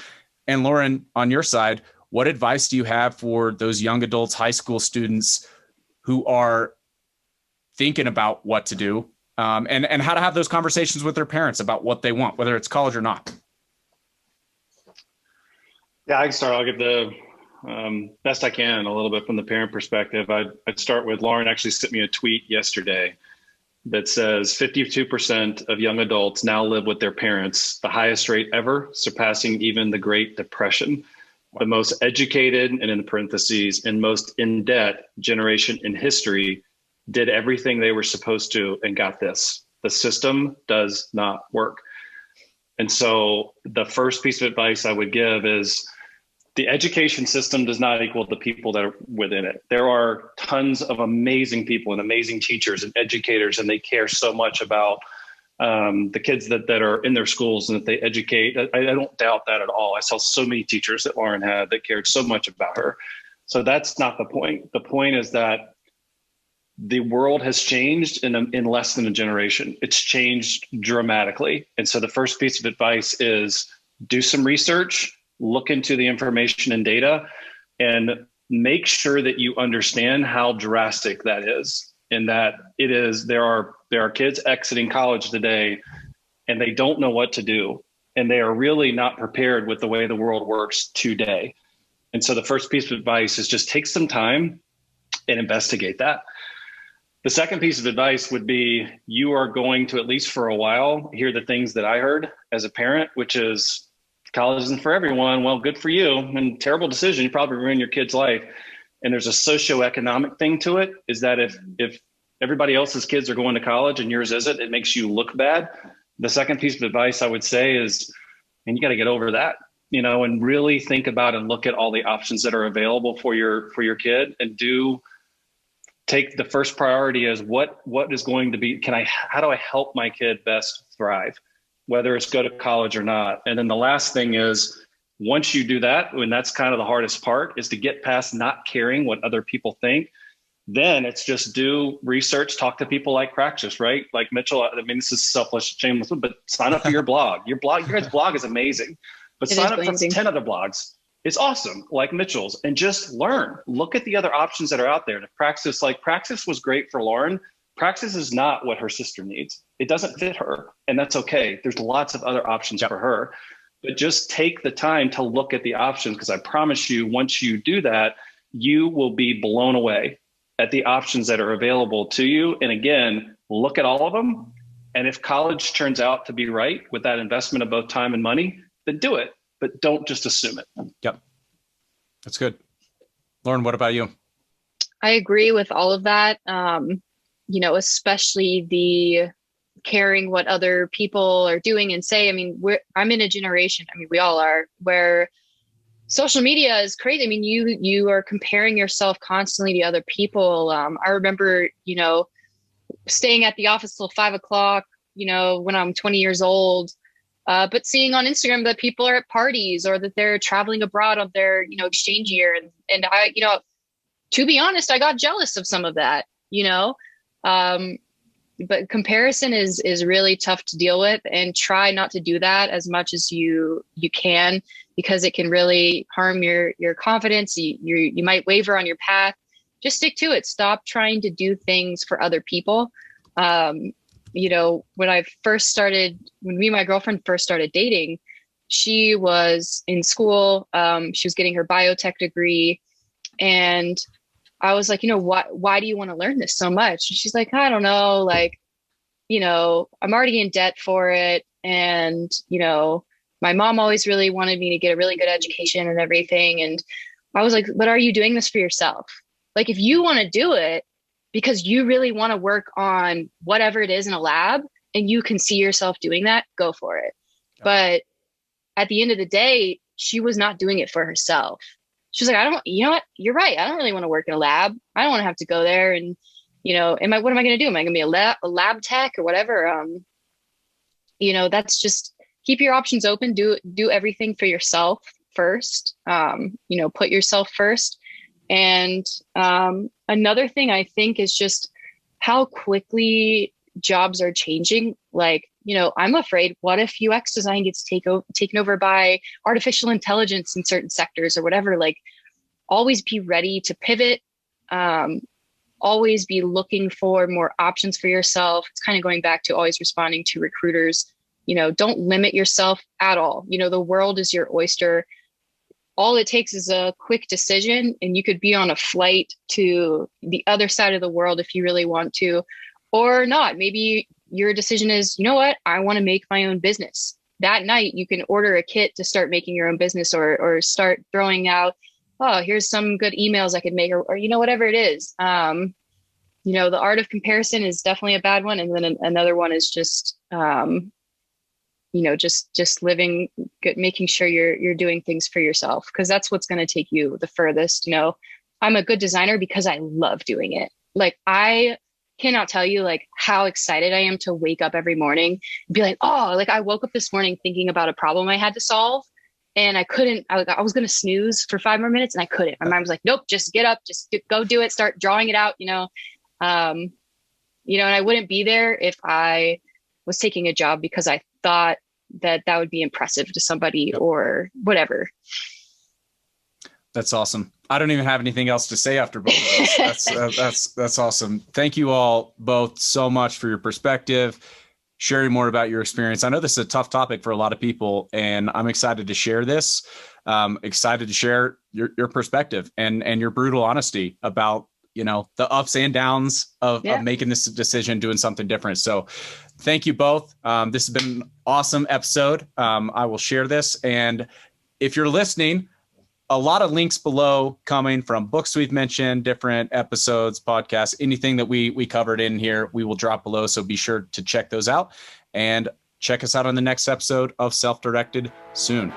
And Lauren, on your side, what advice do you have for those young adults, high school students who are thinking about what to do, and how to have those conversations with their parents about what they want, whether it's college or not? Yeah, I can start. I'll give the best I can a little bit from the parent perspective. I'd start with Lauren actually sent me a tweet yesterday that says 52% of young adults now live with their parents, the highest rate ever, surpassing even the Great Depression. The most educated, and in parentheses, and most in debt generation in history did everything they were supposed to and got this. The system does not work. And so the first piece of advice I would give is the education system does not equal the people that are within it. There are tons of amazing people and amazing teachers and educators, and they care so much about the kids that are in their schools and that they educate. I don't doubt that at all. I saw so many teachers that Lauren had that cared so much about her. So that's not the point. The point is that the world has changed in less than a generation. It's changed dramatically. And so the first piece of advice is do some research, look into the information and data, and make sure that you understand how drastic that is. And that it is, there are kids exiting college today and they don't know what to do. And they are really not prepared with the way the world works today. And so the first piece of advice is just take some time and investigate that. The second piece of advice would be you are going to, at least for a while, hear the things that I heard as a parent, which is college isn't for everyone. Well, good for you. And terrible decision. You probably ruin your kid's life. And there's a socioeconomic thing to it, is that if everybody else's kids are going to college and yours isn't, it makes you look bad. The second piece of advice I would say is, and you got to get over that, and really think about and look at all the options that are available for your kid, and take the first priority as what is going to be, how do I help my kid best thrive, whether it's go to college or not. And then the last thing is, once you do that, and that's kind of the hardest part, is to get past not caring what other people think. Then it's just do research, talk to people like Praxis, right? Like Mitchell. I mean, this is selfless, shameless, but sign up for your blog. Your guys' blog is amazing, but sign up for 10 other blogs. It's awesome, like Mitchell's, and just learn. Look at the other options that are out there. Praxis was great for Lauren. Praxis is not what her sister needs. It doesn't fit her, and that's okay. There's lots of other options for her. But just take the time to look at the options, because I promise you, once you do that, you will be blown away at the options that are available to you. And again, look at all of them. And if college turns out to be right with that investment of both time and money, then do it. But don't just assume it. Yep. That's good. Lauren, what about you? I agree with all of that. Especially the caring what other people are doing and say. I mean, I'm in a generation, we all are, where social media is crazy. I mean, you are comparing yourself constantly to other people. I remember, staying at the office till 5 o'clock, when I'm 20 years old, but seeing on Instagram that people are at parties or that they're traveling abroad on their, exchange year. And I, to be honest, I got jealous of some of that, but comparison is really tough to deal with, and try not to do that as much as you can, because it can really harm your confidence. You might waver on your path. just stick to it. Stop trying to do things for other people. You know, when me and my girlfriend first started dating, she was in school. She was getting her biotech degree. And I was like, you know, why do you want to learn this so much? And she's like, I don't know, like, you know, I'm already in debt for it. And, you know, my mom always really wanted me to get a really good education and everything. And I was like, but are you doing this for yourself? Like, if you want to do it because you really want to work on whatever it is in a lab and you can see yourself doing that, go for it. Yeah. But at the end of the day, she was not doing it for herself. She was like, you know what? You're right. I don't really want to work in a lab. I don't want to have to go there. And, you know, what am I going to do? Am I going to be a lab tech or whatever? You know, that's just keep your options open. Do everything for yourself first. You know, put yourself first. And another thing I think is just how quickly jobs are changing. Like, you know, I'm afraid, what if UX design gets taken over by artificial intelligence in certain sectors or whatever? Like, always be ready to pivot. Always be looking for more options for yourself. It's kind of going back to always responding to recruiters. You know, don't limit yourself at all. You know, the world is your oyster. All it takes is a quick decision, and you could be on a flight to the other side of the world if you really want to, or not. Maybe your decision is, you know what, I want to make my own business. That night, you can order a kit to start making your own business, or start throwing out, oh, here's some good emails I could make, or you know, whatever it is. You know, the art of comparison is definitely a bad one. And then another one is just, you know, just living good, making sure you're doing things for yourself, because that's what's going to take you the furthest. You know, I'm a good designer because I love doing it. Like, I cannot tell you like how excited I am to wake up every morning and be like, oh, like I woke up this morning thinking about a problem I had to solve, and I couldn't. I was going to snooze for 5 more minutes, and I couldn't. My mind was like, nope, just get up, go do it, start drawing it out. You know, you know, and I wouldn't be there if I was taking a job because I thought that would be impressive to somebody. Yep. Or whatever. That's awesome. I don't even have anything else to say after both of those. That's awesome. Thank you all both so much for your perspective, sharing more about your experience. I know this is a tough topic for a lot of people, and I'm excited to share this. Excited to share your perspective and your brutal honesty about, you know, the ups and downs of making this decision, doing something different. So thank you both. This has been an awesome episode. I will share this. And if you're listening, a lot of links below coming from books we've mentioned, different episodes, podcasts, anything that we covered in here, we will drop below. So be sure to check those out and check us out on the next episode of Self-Directed soon.